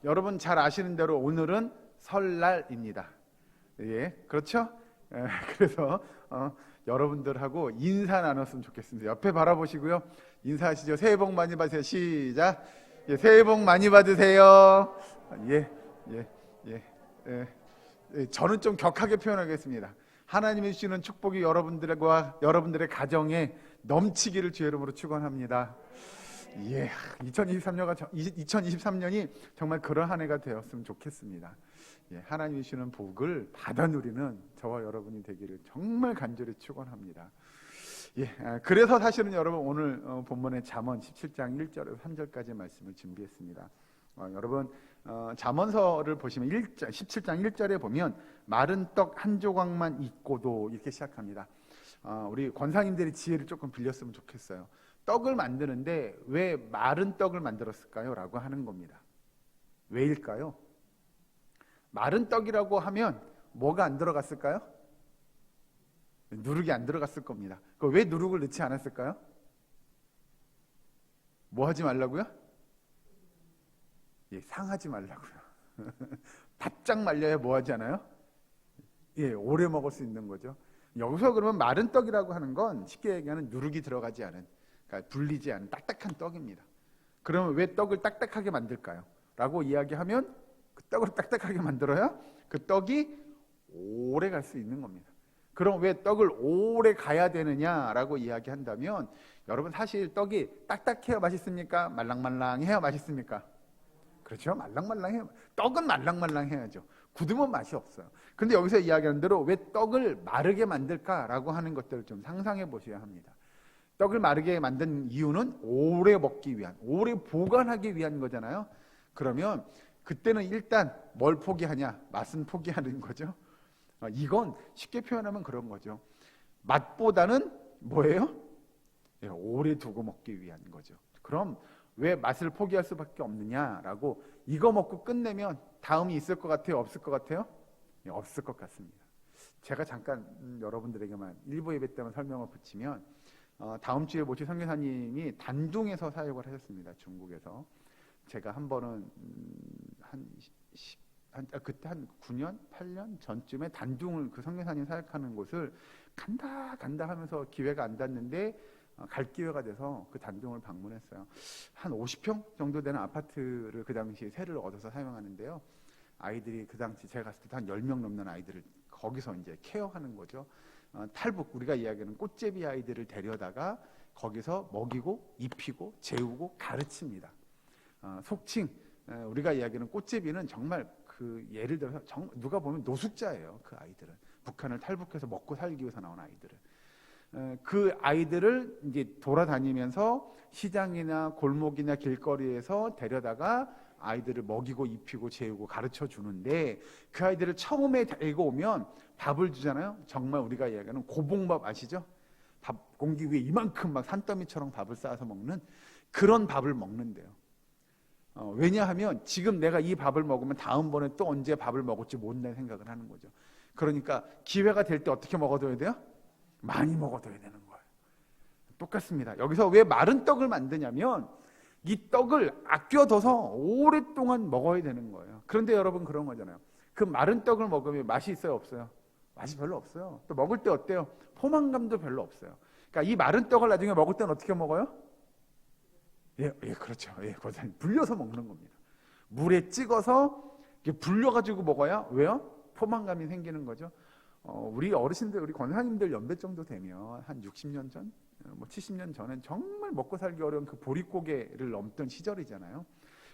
여러분 잘 아시는 대로 오늘은 설날입니다. 예, 그렇죠? 그래서 여러분들하고 인사 나눴으면 좋겠습니다. 옆에 바라보시고요. 인사하시죠. 새해 복 많이 받으세요. 시작. 예, 새해 복 많이 받으세요. 예, 예, 예, 예. 저는 좀 격하게 표현하겠습니다. 하나님이 주시는 축복이 여러분들과 여러분들의 가정에 넘치기를 주의 이름으로 축원합니다. 예, 2023년이 정말 그런 한 해가 되었으면 좋겠습니다. 예, 하나님이 주시는 복을 받아 누리는 저와 여러분이 되기를 정말 간절히 축원합니다. 예, 그래서 사실은 여러분 오늘 본문의 잠언 17장 1절에서 3절까지 말씀을 준비했습니다. 여러분 잠언서를 보시면 17장 1절에 보면 마른 떡 한 조각만 있고도 이렇게 시작합니다. 우리 권사님들의 지혜를 조금 빌렸으면 좋겠어요. 떡을 만드는데 왜 마른 떡을 만들었을까요? 라고 하는 겁니다. 왜일까요? 마른 떡이라고 하면 뭐가 안 들어갔을까요? 누룩이 안 들어갔을 겁니다. 왜 누룩을 넣지 않았을까요? 뭐 하지 말라고요? 예, 상하지 말라고요. 바짝 말려야 뭐 하지 않아요? 예, 오래 먹을 수 있는 거죠. 여기서 그러면 마른 떡이라고 하는 건 쉽게 얘기하는 누룩이 들어가지 않은, 그러니까 불리지 않은 딱딱한 떡입니다. 그러면 왜 떡을 딱딱하게 만들까요? 라고 이야기하면 그 떡을 딱딱하게 만들어야 그 떡이 오래 갈 수 있는 겁니다. 그럼 왜 떡을 오래 가야 되느냐라고 이야기한다면 여러분 사실 떡이 딱딱해야 맛있습니까? 말랑말랑해야 맛있습니까? 그렇죠. 말랑말랑해요. 떡은 말랑말랑해야죠. 굳으면 맛이 없어요. 근데 여기서 이야기하는 대로 왜 떡을 마르게 만들까라고 하는 것들을 좀 상상해 보셔야 합니다. 떡을 마르게 만든 이유는 오래 먹기 위한, 오래 보관하기 위한 거잖아요. 그러면 그때는 일단 뭘 포기하냐? 맛은 포기하는 거죠. 이건 쉽게 표현하면 그런 거죠. 맛보다는 뭐예요? 예, 오래 두고 먹기 위한 거죠. 그럼 왜 맛을 포기할 수밖에 없느냐라고, 이거 먹고 끝내면 다음이 있을 것 같아요? 없을 것 같아요? 예, 없을 것 같습니다. 제가 잠깐 여러분들에게만 일부 예배 때만 설명을 붙이면 다음 주에 모실 선교사님이 단둥에서 사역을 하셨습니다. 중국에서. 제가 한 번은 그때 한 9년, 8년 전쯤에 단둥을 그 선교사님 사역하는 곳을 간다 하면서 기회가 안 닿는데 갈 기회가 돼서 그 단둥을 방문했어요. 한 50평 정도 되는 아파트를 그 당시 세를 얻어서 사용하는데요. 아이들이 그 당시 제가 갔을 때 한 10명 넘는 아이들을 거기서 이제 케어하는 거죠. 탈북, 우리가 이야기하는 꽃제비 아이들을 데려다가 거기서 먹이고 입히고 재우고 가르칩니다. 속칭 우리가 이야기하는 꽃제비는 정말 그 예를 들어서 누가 보면 노숙자예요. 그 아이들은 북한을 탈북해서 먹고 살기 위해서 나온 아이들은. 그 아이들을 이제 돌아다니면서 시장이나 골목이나 길거리에서 데려다가 아이들을 먹이고 입히고 재우고 가르쳐 주는데, 그 아이들을 처음에 데리고 오면 밥을 주잖아요. 정말 우리가 이야기하는 고봉밥 아시죠? 밥 공기 위에 이만큼 막 산더미처럼 밥을 쌓아서 먹는 그런 밥을 먹는데요. 왜냐하면 지금 내가 이 밥을 먹으면 다음번에 또 언제 밥을 먹을지 모른다는 생각을 하는 거죠. 그러니까 기회가 될 때 어떻게 먹어둬야 돼요? 많이 먹어둬야 되는 거예요. 똑같습니다. 여기서 왜 마른 떡을 만드냐면 이 떡을 아껴둬서 오랫동안 먹어야 되는 거예요. 그런데 여러분 그런 거잖아요. 그 마른 떡을 먹으면 맛이 있어요? 없어요? 맛이 별로 없어요. 또 먹을 때 어때요? 포만감도 별로 없어요. 그러니까 이 마른 떡을 나중에 먹을 때는 어떻게 먹어요? 예, 그렇죠. 예, 권사님 불려서 먹는 겁니다. 물에 찍어서 불려가지고 먹어야 왜요? 포만감이 생기는 거죠. 우리 어르신들, 우리 권사님들 연배 정도 되면 한 60년 전, 70년 전엔 정말 먹고 살기 어려운 그 보릿고개를 넘던 시절이잖아요.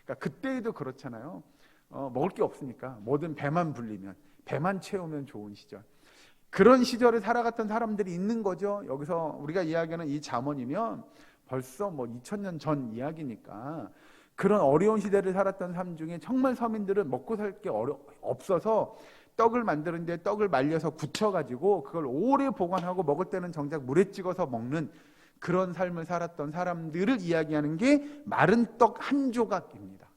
그러니까 그때에도 그렇잖아요. 먹을 게 없으니까 뭐든 배만 불리면, 배만 채우면 좋은 시절. 그런 시절을 살아갔던 사람들이 있는 거죠. 여기서 우리가 이야기하는 이 잠언이면 벌써 2000년 전 이야기니까 그런 어려운 시대를 살았던 삶 중에 정말 서민들은 먹고 살 게 없어서 떡을 만드는데 떡을 말려서 굳혀가지고 그걸 오래 보관하고 먹을 때는 정작 물에 찍어서 먹는 그런 삶을 살았던 사람들을 이야기하는 게 마른 떡 한 조각입니다.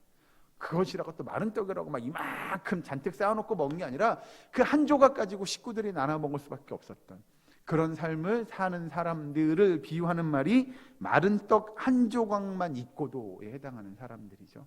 그것이라고 또 마른 떡이라고 막 이만큼 잔뜩 쌓아놓고 먹는 게 아니라 그 한 조각 가지고 식구들이 나눠 먹을 수밖에 없었던 그런 삶을 사는 사람들을 비유하는 말이 마른 떡 한 조각만 있고도에 해당하는 사람들이죠.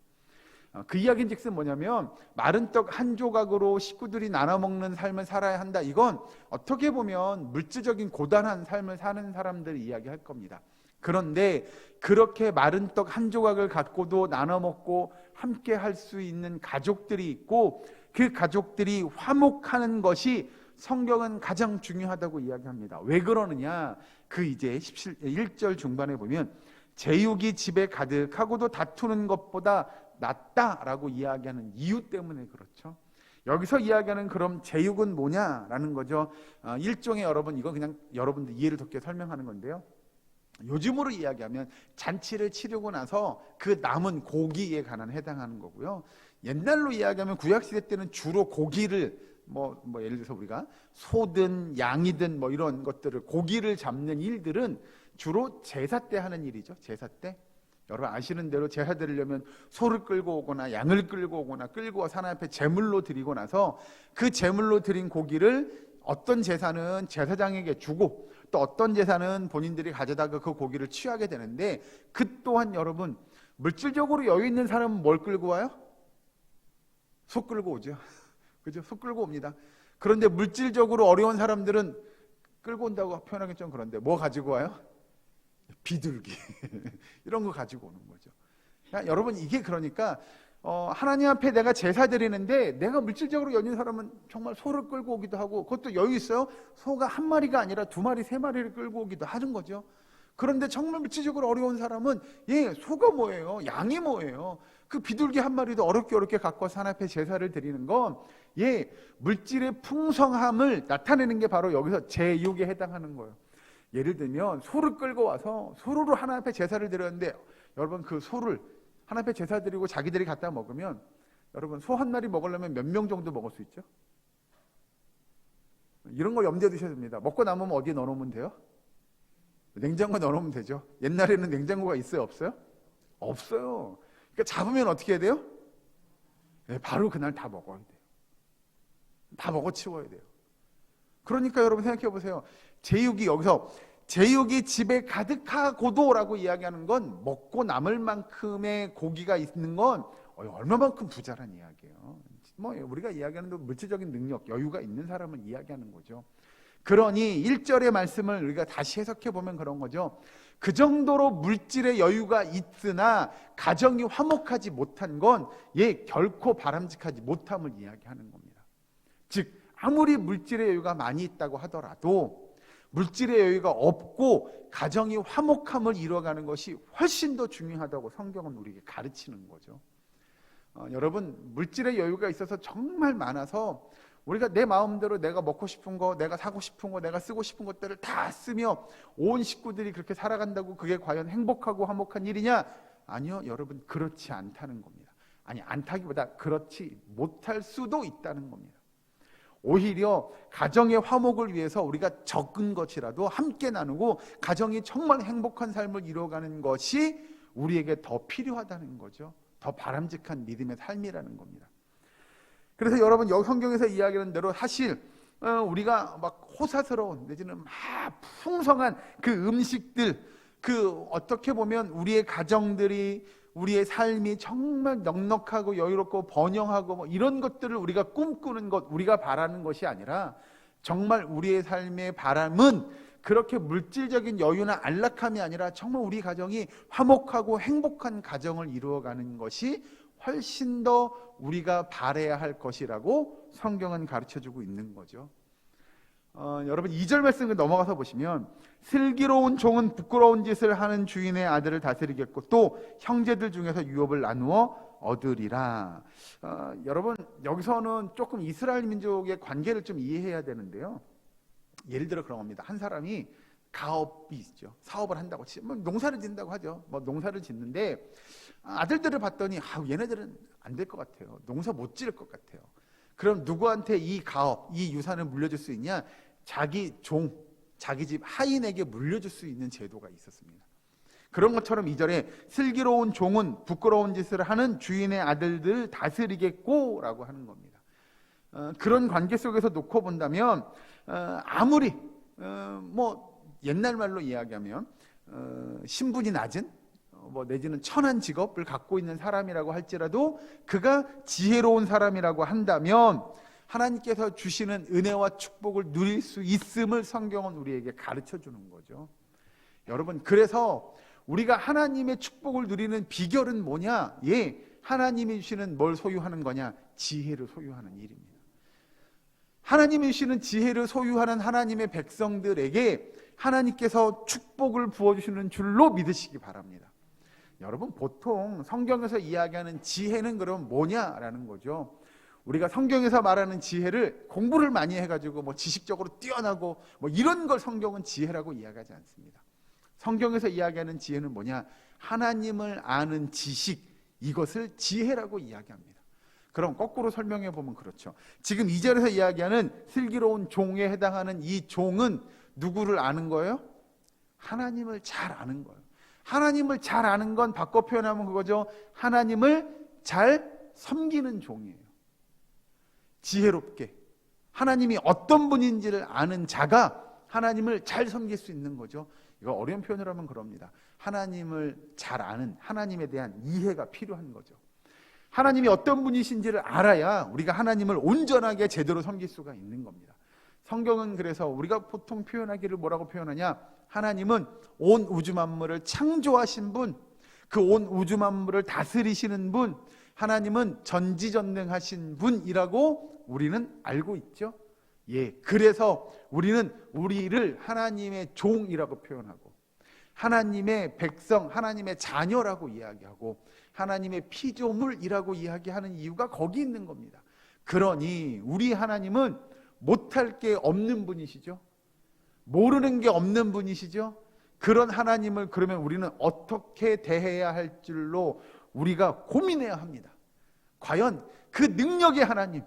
그 이야기인즉슨 뭐냐면 마른 떡 한 조각으로 식구들이 나눠 먹는 삶을 살아야 한다. 이건 어떻게 보면 물질적인 고단한 삶을 사는 사람들 이야기할 겁니다. 그런데 그렇게 마른 떡 한 조각을 갖고도 나눠 먹고 함께 할 수 있는 가족들이 있고 그 가족들이 화목하는 것이 성경은 가장 중요하다고 이야기합니다. 왜 그러느냐? 그 이제 1절 중반에 보면 제육이 집에 가득하고도 다투는 것보다 낫다라고 이야기하는 이유 때문에 그렇죠. 여기서 이야기하는 그럼 제육은 뭐냐라는 거죠. 일종의 여러분 이거 그냥 여러분들 이해를 돕게 설명하는 건데요. 요즘으로 이야기하면 잔치를 치르고 나서 그 남은 고기에 관한 해당하는 거고요. 옛날로 이야기하면 구약시대 때는 주로 고기를 뭐 예를 들어서 우리가 소든 양이든 뭐 이런 것들을 고기를 잡는 일들은 주로 제사 때 하는 일이죠. 제사 때 여러분 아시는 대로 제사 드리려면 소를 끌고 오거나 양을 끌고 오거나 끌고 와서 하나님 앞에 제물로 드리고 나서 그 제물로 드린 고기를 어떤 제사는 제사장에게 주고 또 어떤 제사는 본인들이 가져다가 그 고기를 취하게 되는데 그 또한 여러분 물질적으로 여유 있는 사람은 뭘 끌고 와요? 소 끌고 오죠. 그죠? 소 끌고 옵니다. 그런데 물질적으로 어려운 사람들은 끌고 온다고 표현하기 좀 그런데 뭐 가지고 와요? 비둘기 이런 거 가지고 오는 거죠. 그러니까 여러분 이게 그러니까 하나님 앞에 내가 제사 드리는데 내가 물질적으로 여유 있는 사람은 정말 소를 끌고 오기도 하고 그것도 여유 있어요. 소가 한 마리가 아니라 두 마리 세 마리를 끌고 오기도 하는 거죠. 그런데 정말 물질적으로 어려운 사람은 소가 뭐예요? 양이 뭐예요? 그 비둘기 한 마리도 어렵게 갖고 와서 하나님 앞에 제사를 드리는 건 물질의 풍성함을 나타내는 게 바로 여기서 제육에 해당하는 거예요. 예를 들면 소를 끌고 와서 소로 하나님 앞에 제사를 드렸는데 여러분 그 소를 하나님 앞에 제사 드리고 자기들이 갖다 먹으면 여러분 소 한 마리 먹으려면 몇 명 정도 먹을 수 있죠? 이런 거 염두에 두셔야 됩니다. 먹고 남으면 어디에 넣어놓으면 돼요? 냉장고에 넣어놓으면 되죠. 옛날에는 냉장고가 있어요? 없어요? 없어요. 그러니까 잡으면 어떻게 해야 돼요? 바로 그날 다 먹어야 돼요. 다 먹어 치워야 돼요. 그러니까 여러분 생각해 보세요. 제육이 여기서 제육이 집에 가득하고도라고 이야기하는 건 먹고 남을 만큼의 고기가 있는 건 얼마만큼 부자란 이야기예요. 뭐 우리가 이야기하는 물질적인 능력, 여유가 있는 사람을 이야기하는 거죠. 그러니 1절의 말씀을 우리가 다시 해석해 보면 그런 거죠. 그 정도로 물질의 여유가 있으나 가정이 화목하지 못한 건 결코 바람직하지 못함을 이야기하는 겁니다. 즉 아무리 물질의 여유가 많이 있다고 하더라도 물질의 여유가 없고 가정이 화목함을 이루어가는 것이 훨씬 더 중요하다고 성경은 우리에게 가르치는 거죠. 여러분 물질의 여유가 있어서 정말 많아서 우리가 내 마음대로 내가 먹고 싶은 거, 내가 사고 싶은 거, 내가 쓰고 싶은 것들을 다 쓰며 온 식구들이 그렇게 살아간다고 그게 과연 행복하고 화목한 일이냐? 아니요, 여러분 그렇지 않다는 겁니다. 아니 않다기보다 그렇지 못할 수도 있다는 겁니다. 오히려 가정의 화목을 위해서 우리가 적은 것이라도 함께 나누고 가정이 정말 행복한 삶을 이루어가는 것이 우리에게 더 필요하다는 거죠. 더 바람직한 믿음의 삶이라는 겁니다. 그래서 여러분 여기 성경에서 이야기하는 대로 사실 우리가 막 호사스러운 내지는 막 풍성한 그 음식들 그 어떻게 보면 우리의 가정들이 우리의 삶이 정말 넉넉하고 여유롭고 번영하고 뭐 이런 것들을 우리가 꿈꾸는 것, 우리가 바라는 것이 아니라 정말 우리의 삶의 바람은 그렇게 물질적인 여유나 안락함이 아니라 정말 우리 가정이 화목하고 행복한 가정을 이루어가는 것이 훨씬 더 우리가 바라야 할 것이라고 성경은 가르쳐주고 있는 거죠. 여러분 2절 말씀을 넘어가서 보시면 슬기로운 종은 부끄러운 짓을 하는 주인의 아들을 다스리겠고 또 형제들 중에서 유업을 나누어 얻으리라. 여러분 여기서는 조금 이스라엘 민족의 관계를 좀 이해해야 되는데요. 예를 들어 그런 겁니다. 한 사람이 가업이 있죠. 사업을 한다고 농사를 짓는다고 하죠. 뭐 농사를 짓는데 아들들을 봤더니 얘네들은 안 될 것 같아요. 농사 못 지을 것 같아요. 그럼 누구한테 이 가업, 이 유산을 물려줄 수 있냐? 자기 종, 자기 집 하인에게 물려줄 수 있는 제도가 있었습니다. 그런 것처럼 2절에 슬기로운 종은 부끄러운 짓을 하는 주인의 아들들 다스리겠고 라고 하는 겁니다. 그런 관계 속에서 놓고 본다면 아무리 뭐 옛날 말로 이야기하면 신분이 낮은 내지는 천한 직업을 갖고 있는 사람이라고 할지라도 그가 지혜로운 사람이라고 한다면 하나님께서 주시는 은혜와 축복을 누릴 수 있음을 성경은 우리에게 가르쳐 주는 거죠. 여러분, 그래서 우리가 하나님의 축복을 누리는 비결은 뭐냐? 하나님이 주시는 뭘 소유하는 거냐? 지혜를 소유하는 일입니다. 하나님이 주시는 지혜를 소유하는 하나님의 백성들에게 하나님께서 축복을 부어주시는 줄로 믿으시기 바랍니다. 여러분, 보통 성경에서 이야기하는 지혜는 그럼 뭐냐라는 거죠. 우리가 성경에서 말하는 지혜를 공부를 많이 해가지고 지식적으로 뛰어나고 이런 걸 성경은 지혜라고 이야기하지 않습니다. 성경에서 이야기하는 지혜는 뭐냐? 하나님을 아는 지식, 이것을 지혜라고 이야기합니다. 그럼 거꾸로 설명해 보면 그렇죠. 지금 2절에서 이야기하는 슬기로운 종에 해당하는 이 종은 누구를 아는 거예요? 하나님을 잘 아는 거예요. 하나님을 잘 아는 건 바꿔 표현하면 그거죠. 하나님을 잘 섬기는 종이에요. 지혜롭게 하나님이 어떤 분인지를 아는 자가 하나님을 잘 섬길 수 있는 거죠. 이거 어려운 표현을 하면 그럽니다. 하나님을 잘 아는, 하나님에 대한 이해가 필요한 거죠. 하나님이 어떤 분이신지를 알아야 우리가 하나님을 온전하게 제대로 섬길 수가 있는 겁니다. 성경은 그래서 우리가 보통 표현하기를 뭐라고 표현하냐? 하나님은 온 우주 만물을 창조하신 분, 그 온 우주 만물을 다스리시는 분, 하나님은 전지전능하신 분이라고 우리는 알고 있죠. 그래서 우리는 우리를 하나님의 종이라고 표현하고 하나님의 백성, 하나님의 자녀라고 이야기하고 하나님의 피조물이라고 이야기하는 이유가 거기 있는 겁니다. 그러니 우리 하나님은 못할 게 없는 분이시죠. 모르는 게 없는 분이시죠. 그런 하나님을 그러면 우리는 어떻게 대해야 할 줄로 우리가 고민해야 합니다. 과연 그 능력의 하나님,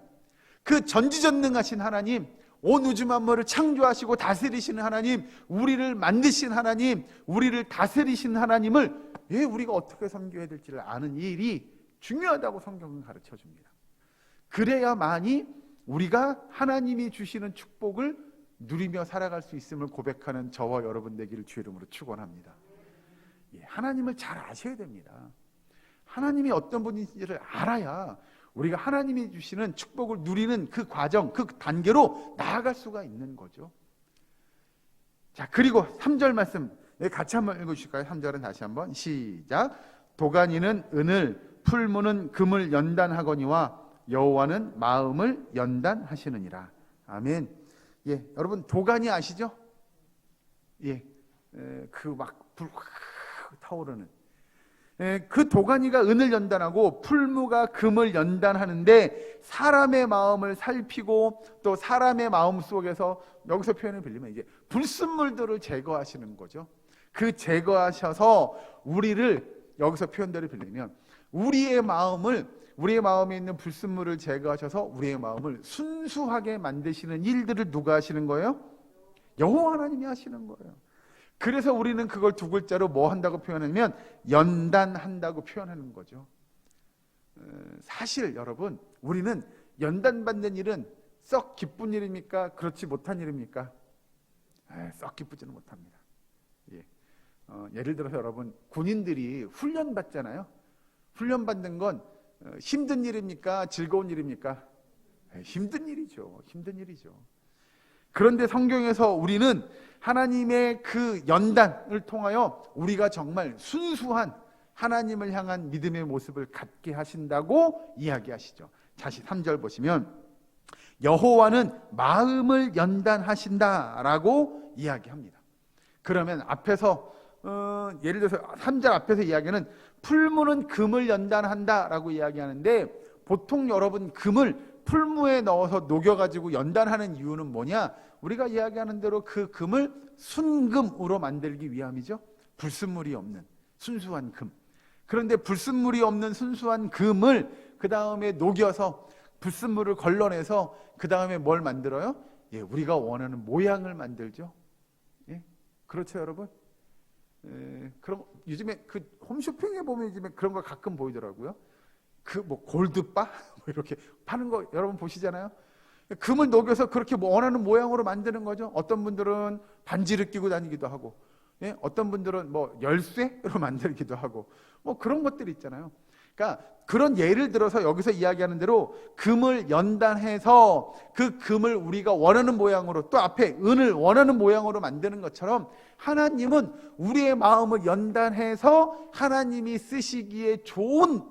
그 전지전능하신 하나님, 온 우주 만물을 창조하시고 다스리시는 하나님, 우리를 만드신 하나님, 우리를 다스리신 하나님을 우리가 어떻게 섬겨야 될지를 아는 일이 중요하다고 성경은 가르쳐 줍니다. 그래야만이 우리가 하나님이 주시는 축복을 누리며 살아갈 수 있음을 고백하는 저와 여러분 되기를 주 이름으로 축원합니다. 하나님을 잘 아셔야 됩니다. 하나님이 어떤 분인지를 알아야 우리가 하나님이 주시는 축복을 누리는 그 과정, 그 단계로 나아갈 수가 있는 거죠. 자, 그리고 3절 말씀 같이 한번 읽어주실까요? 3절은 다시 한번 시작. 도가니는 은을, 풀무는 금을 연단하거니와 여호와는 마음을 연단하시느니라. 아멘. 여러분 도가니 아시죠? 그 막 불 타오르는 그 도가니가 은을 연단하고 풀무가 금을 연단하는데 사람의 마음을 살피고 또 사람의 마음 속에서 여기서 표현을 빌리면 이제 불순물들을 제거하시는 거죠. 그 제거하셔서 우리를 여기서 표현대로 빌리면 우리의 마음에 있는 불순물을 제거하셔서 우리의 마음을 순수하게 만드시는 일들을 누가 하시는 거예요? 여호와 하나님이 하시는 거예요. 그래서 우리는 그걸 두 글자로 뭐 한다고 표현하면 연단한다고 표현하는 거죠. 사실 여러분, 우리는 연단받는 일은 썩 기쁜 일입니까? 그렇지 못한 일입니까? 썩 기쁘지는 못합니다. 예를 들어서 여러분, 군인들이 훈련 받잖아요. 훈련 받는 건 힘든 일입니까? 즐거운 일입니까? 힘든 일이죠. 힘든 일이죠. 그런데 성경에서 우리는 하나님의 그 연단을 통하여 우리가 정말 순수한 하나님을 향한 믿음의 모습을 갖게 하신다고 이야기하시죠. 다시 3절 보시면 여호와는 마음을 연단하신다라고 이야기합니다. 그러면 앞에서 예를 들어서 3절 앞에서 이야기는 풀무는 금을 연단한다라고 이야기하는데 보통 여러분 금을 풀무에 넣어서 녹여가지고 연단하는 이유는 뭐냐? 우리가 이야기하는 대로 그 금을 순금으로 만들기 위함이죠. 불순물이 없는 순수한 금. 그런데 불순물이 없는 순수한 금을 그 다음에 녹여서 불순물을 걸러내서 그 다음에 뭘 만들어요? 우리가 원하는 모양을 만들죠. 그렇죠, 여러분? 그럼 요즘에 그 홈쇼핑에 보면 요즘에 그런 거 가끔 보이더라고요. 그 골드바 이렇게 파는 거 여러분 보시잖아요. 금을 녹여서 그렇게 원하는 모양으로 만드는 거죠. 어떤 분들은 반지를 끼고 다니기도 하고, 예? 어떤 분들은 뭐 열쇠로 만들기도 하고 뭐 그런 것들이 있잖아요. 그러니까 그런 예를 들어서 여기서 이야기하는 대로 금을 연단해서 그 금을 우리가 원하는 모양으로, 또 앞에 은을 원하는 모양으로 만드는 것처럼 하나님은 우리의 마음을 연단해서 하나님이 쓰시기에 좋은,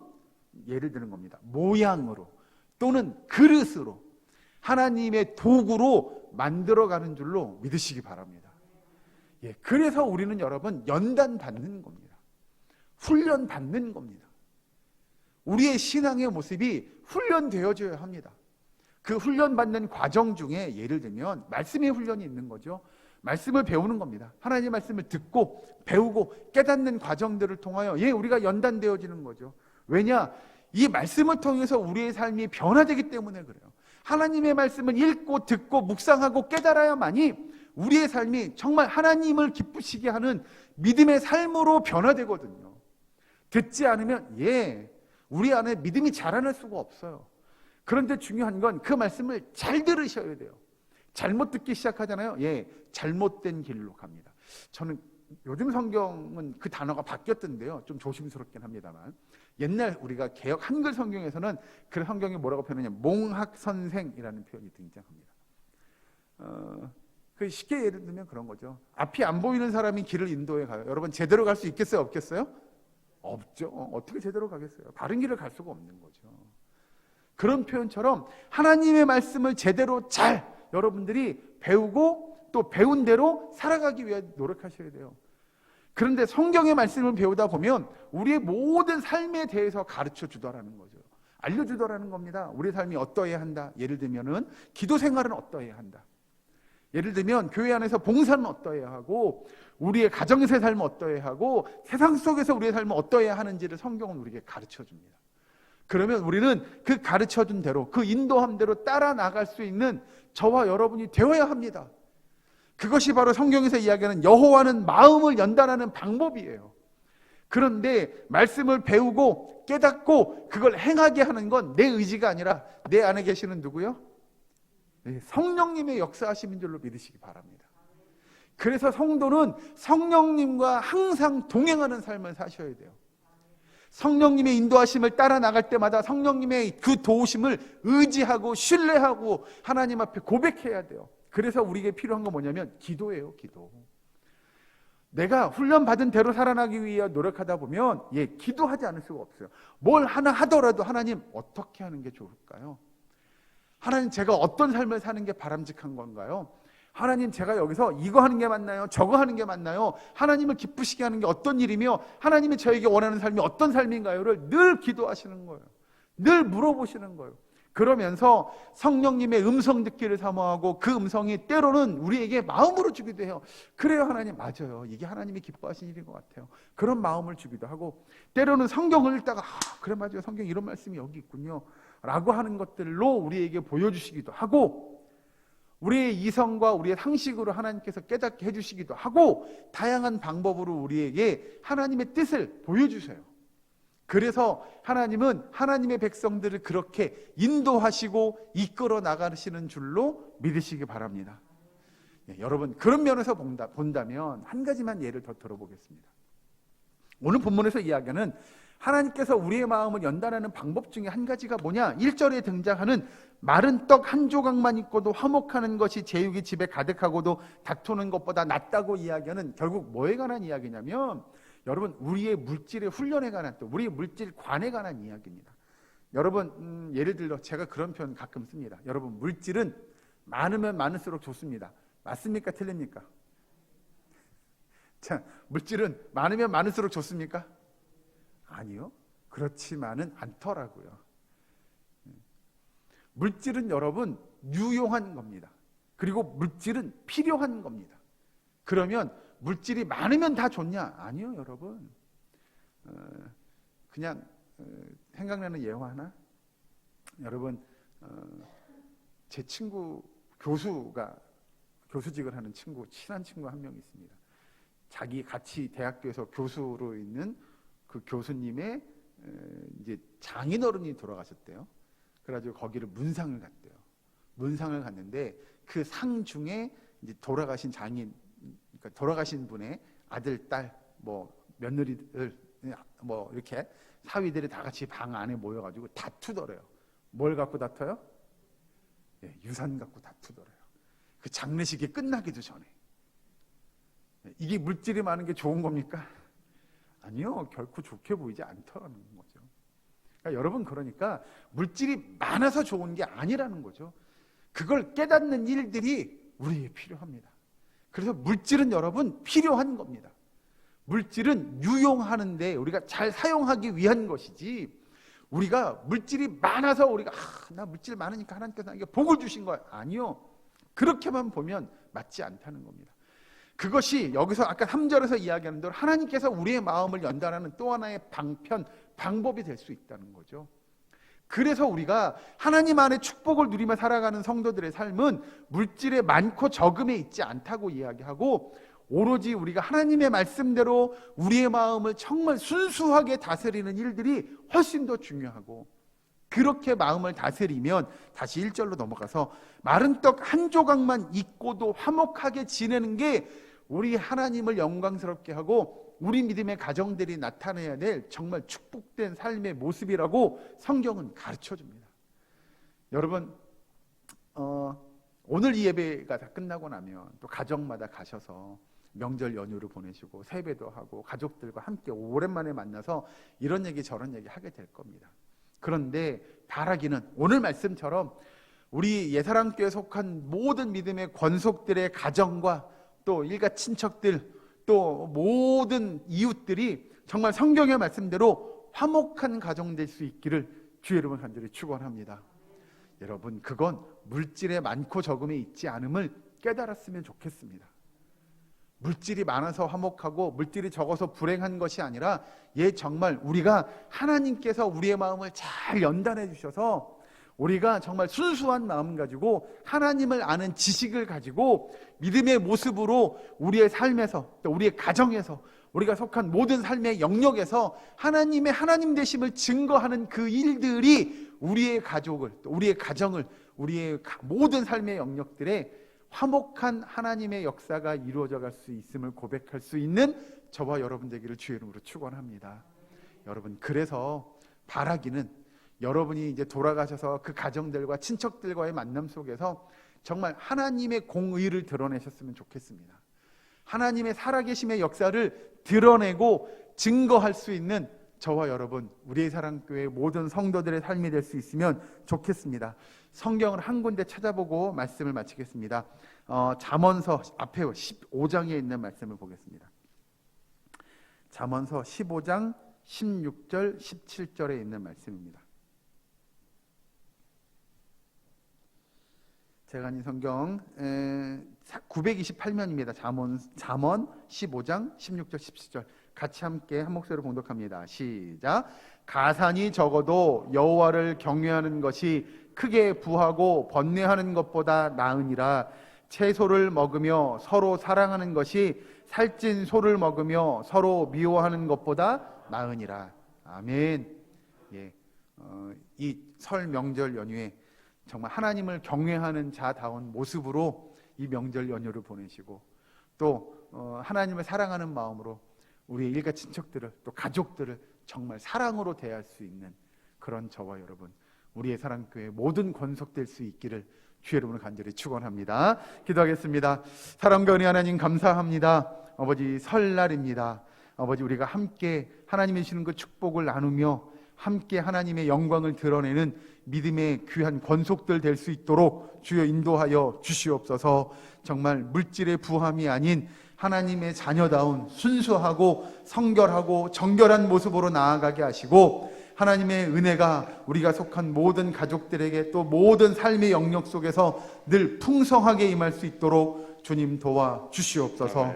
예를 드는 겁니다, 모양으로 또는 그릇으로, 하나님의 도구로 만들어가는 줄로 믿으시기 바랍니다. 예, 그래서 우리는 여러분 연단 받는 겁니다. 훈련 받는 겁니다. 우리의 신앙의 모습이 훈련되어져야 합니다. 그 훈련받는 과정 중에 예를 들면 말씀의 훈련이 있는 거죠. 말씀을 배우는 겁니다. 하나님의 말씀을 듣고 배우고 깨닫는 과정들을 통하여 우리가 연단되어지는 거죠. 왜냐? 이 말씀을 통해서 우리의 삶이 변화되기 때문에 그래요. 하나님의 말씀을 읽고 듣고 묵상하고 깨달아야만이 우리의 삶이 정말 하나님을 기쁘시게 하는 믿음의 삶으로 변화되거든요. 듣지 않으면 우리 안에 믿음이 자라날 수가 없어요. 그런데 중요한 건 그 말씀을 잘 들으셔야 돼요. 잘못 듣기 시작하잖아요. 잘못된 길로 갑니다. 저는 요즘 성경은 그 단어가 바뀌었던데요, 좀 조심스럽긴 합니다만, 옛날 우리가 개역 한글 성경에서는 그 성경이 뭐라고 표현하냐면 몽학선생이라는 표현이 등장합니다. 그 쉽게 예를 들면 그런 거죠. 앞이 안 보이는 사람이 길을 인도해 가요. 여러분 제대로 갈 수 있겠어요, 없겠어요? 없죠. 어떻게 제대로 가겠어요? 바른 길을 갈 수가 없는 거죠. 그런 표현처럼 하나님의 말씀을 제대로 잘 여러분들이 배우고 또 배운 대로 살아가기 위해 노력하셔야 돼요. 그런데 성경의 말씀을 배우다 보면 우리의 모든 삶에 대해서 가르쳐 주더라는 거죠. 알려주더라는 겁니다. 우리의 삶이 어떠해야 한다. 예를 들면은 기도 생활은 어떠해야 한다. 예를 들면 교회 안에서 봉사는 어떠해야 하고, 우리의 가정에서의 삶은 어떠해야 하고, 세상 속에서 우리의 삶은 어떠해야 하는지를 성경은 우리에게 가르쳐 줍니다. 그러면 우리는 그 가르쳐 준 대로, 그 인도함 대로 따라 나갈 수 있는 저와 여러분이 되어야 합니다. 그것이 바로 성경에서 이야기하는 여호와는 마음을 연단하는 방법이에요. 그런데 말씀을 배우고 깨닫고 그걸 행하게 하는 건 내 의지가 아니라 내 안에 계시는 누구요? 성령님의 역사하심인 줄로 믿으시기 바랍니다. 그래서 성도는 성령님과 항상 동행하는 삶을 사셔야 돼요. 성령님의 인도하심을 따라 나갈 때마다 성령님의 그 도우심을 의지하고 신뢰하고 하나님 앞에 고백해야 돼요. 그래서 우리에게 필요한 건 뭐냐면 기도예요. 기도. 내가 훈련받은 대로 살아나기 위해 노력하다 보면 기도하지 않을 수가 없어요. 뭘 하나 하더라도 하나님 어떻게 하는 게 좋을까요? 하나님 제가 어떤 삶을 사는 게 바람직한 건가요? 하나님 제가 여기서 이거 하는 게 맞나요? 저거 하는 게 맞나요? 하나님을 기쁘시게 하는 게 어떤 일이며 하나님이 저에게 원하는 삶이 어떤 삶인가요를 늘 기도하시는 거예요. 늘 물어보시는 거예요. 그러면서 성령님의 음성 듣기를 사모하고 그 음성이 때로는 우리에게 마음으로 주기도 해요. 그래요, 하나님 맞아요. 이게 하나님이 기뻐하신 일인 것 같아요. 그런 마음을 주기도 하고, 때로는 성경을 읽다가 그래 맞아요. 성경 이런 말씀이 여기 있군요 라고 하는 것들로 우리에게 보여주시기도 하고, 우리의 이성과 우리의 상식으로 하나님께서 깨닫게 해주시기도 하고, 다양한 방법으로 우리에게 하나님의 뜻을 보여주세요. 그래서 하나님은 하나님의 백성들을 그렇게 인도하시고 이끌어 나가시는 줄로 믿으시기 바랍니다. 여러분 그런 면에서 본다면 한 가지만 예를 더 들어보겠습니다. 오늘 본문에서 이야기하는 하나님께서 우리의 마음을 연단하는 방법 중에 한 가지가 뭐냐? 1절에 등장하는 마른 떡 한 조각만 있고도 화목하는 것이 제육이 집에 가득하고도 다투는 것보다 낫다고 이야기하는, 결국 뭐에 관한 이야기냐면 여러분 우리의 물질의 훈련에 관한, 또 우리의 물질관에 관한 이야기입니다. 여러분 예를 들어 제가 그런 표현 가끔 씁니다. 여러분 물질은 많으면 많을수록 좋습니다. 맞습니까? 틀립니까? 자, 물질은 많으면 많을수록 좋습니까? 아니요. 그렇지만은 않더라고요. 물질은 여러분 유용한 겁니다. 그리고 물질은 필요한 겁니다. 그러면 물질이 많으면 다 좋냐? 아니요, 여러분. 그냥 생각나는 예화 하나. 여러분 제 친구 교수직을 하는 친구, 친한 친구 한 명 있습니다. 자기 같이 대학교에서 교수로 있는 그 교수님의 이제 장인어른이 돌아가셨대요. 그래가지고 거기를 문상을 갔대요. 문상을 갔는데 그 상 중에 이제 돌아가신 장인, 그러니까 돌아가신 분의 아들, 딸, 뭐 며느리들, 뭐 이렇게 사위들이 다 같이 방 안에 모여가지고 다투더래요. 뭘 갖고 다퉈요? 예, 유산 갖고 다투더래요. 그 장례식이 끝나기도 전에. 이게 물질이 많은 게 좋은 겁니까? 아니요, 결코 좋게 보이지 않더라는 거죠. 그러니까 여러분, 그러니까 물질이 많아서 좋은 게 아니라는 거죠. 그걸 깨닫는 일들이 우리에게 필요합니다. 그래서 물질은 여러분 필요한 겁니다. 물질은 유용하는데 우리가 잘 사용하기 위한 것이지, 우리가 물질이 많아서 우리가 나 물질 많으니까 하나님께서 나에게 복을 주신 거야. 아니요, 그렇게만 보면 맞지 않다는 겁니다. 그것이 여기서 아까 3절에서 이야기하는 대로 하나님께서 우리의 마음을 연단하는 또 하나의 방법이 될 수 있다는 거죠. 그래서 우리가 하나님 안에 축복을 누리며 살아가는 성도들의 삶은 물질의 많고 적음에 있지 않다고 이야기하고, 오로지 우리가 하나님의 말씀대로 우리의 마음을 정말 순수하게 다스리는 일들이 훨씬 더 중요하고, 그렇게 마음을 다스리면 다시 1절로 넘어가서 마른 떡 한 조각만 있고도 화목하게 지내는 게 우리 하나님을 영광스럽게 하고 우리 믿음의 가정들이 나타내야 될 정말 축복된 삶의 모습이라고 성경은 가르쳐줍니다. 여러분, 오늘 이 예배가 다 끝나고 나면 또 가정마다 가셔서 명절 연휴를 보내시고 세배도 하고 가족들과 함께 오랜만에 만나서 이런 얘기 저런 얘기 하게 될 겁니다. 그런데 바라기는 오늘 말씀처럼 우리 예사랑교회에 속한 모든 믿음의 권속들의 가정과 또 일가 친척들, 또 모든 이웃들이 정말 성경의 말씀대로 화목한 가정 될 수 있기를 주의 이름으로 간절히 축원합니다. 여러분, 그건 물질의 많고 적음에 있지 않음을 깨달았으면 좋겠습니다. 물질이 많아서 화목하고 물질이 적어서 불행한 것이 아니라, 정말 우리가 하나님께서 우리의 마음을 잘 연단해 주셔서 우리가 정말 순수한 마음 가지고 하나님을 아는 지식을 가지고 믿음의 모습으로 우리의 삶에서, 또 우리의 가정에서, 우리가 속한 모든 삶의 영역에서 하나님의 하나님 되심을 증거하는 그 일들이 우리의 가족을, 또 우리의 가정을, 우리의 모든 삶의 영역들에 화목한 하나님의 역사가 이루어져 갈 수 있음을 고백할 수 있는 저와 여러분 되기를 주의 이름으로 축원합니다. 여러분, 그래서 바라기는 여러분이 이제 돌아가셔서 그 가정들과 친척들과의 만남 속에서 정말 하나님의 공의를 드러내셨으면 좋겠습니다. 하나님의 살아계심의 역사를 드러내고 증거할 수 있는 저와 여러분, 우리의 사랑교회 모든 성도들의 삶이 될 수 있으면 좋겠습니다. 성경을 한 군데 찾아보고 말씀을 마치겠습니다. 잠언서 앞에 15장에 있는 말씀을 보겠습니다. 잠언서 15장 16절 17절에 있는 말씀입니다. 제가 아닌 성경 928면입니다. 잠언 15장 16절 17절 같이 함께 한 목소리로 봉독합니다. 시작. 가산이 적어도 여호와를 경외하는 것이 크게 부하고 번뇌하는 것보다 나으니라. 채소를 먹으며 서로 사랑하는 것이 살찐 소를 먹으며 서로 미워하는 것보다 나으니라. 아멘. 이 설 명절 연휴에 정말 하나님을 경외하는 자다운 모습으로 이 명절 연휴를 보내시고, 또 하나님을 사랑하는 마음으로 우리의 일가 친척들을, 또 가족들을 정말 사랑으로 대할 수 있는 그런 저와 여러분, 우리의 사랑교회 모든 권속될 수 있기를 주의 이름으로 간절히 축원합니다. 기도하겠습니다. 사랑과 은혜 하나님 감사합니다. 아버지, 설날입니다. 아버지, 우리가 함께 하나님이 주시는 그 축복을 나누며 함께 하나님의 영광을 드러내는 믿음의 귀한 권속들 될 수 있도록 주여 인도하여 주시옵소서. 정말 물질의 부함이 아닌 하나님의 자녀다운 순수하고 성결하고 정결한 모습으로 나아가게 하시고, 하나님의 은혜가 우리가 속한 모든 가족들에게 또 모든 삶의 영역 속에서 늘 풍성하게 임할 수 있도록 주님 도와 주시옵소서.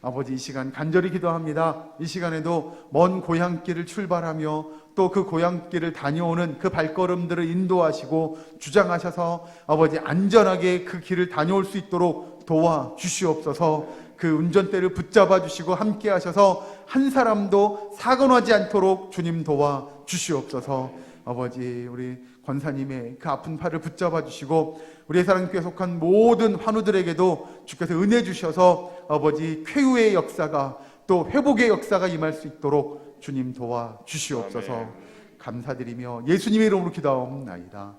아버지, 이 시간 간절히 기도합니다. 이 시간에도 먼 고향길을 출발하며 또 그 고향길을 다녀오는 그 발걸음들을 인도하시고 주장하셔서 아버지 안전하게 그 길을 다녀올 수 있도록 도와 주시옵소서. 그 운전대를 붙잡아 주시고 함께 하셔서 한 사람도 사고 나지 않도록 주님 도와 주시옵소서. 아버지, 우리 권사님의 그 아픈 팔을 붙잡아 주시고 우리의 사랑교회에 속한 모든 환우들에게도 주께서 은혜 주셔서 아버지 쾌유의 역사가 또 회복의 역사가 임할 수 있도록 주님 도와 주시옵소서. 아멘. 감사드리며 예수님의 이름으로 기도하옵나이다.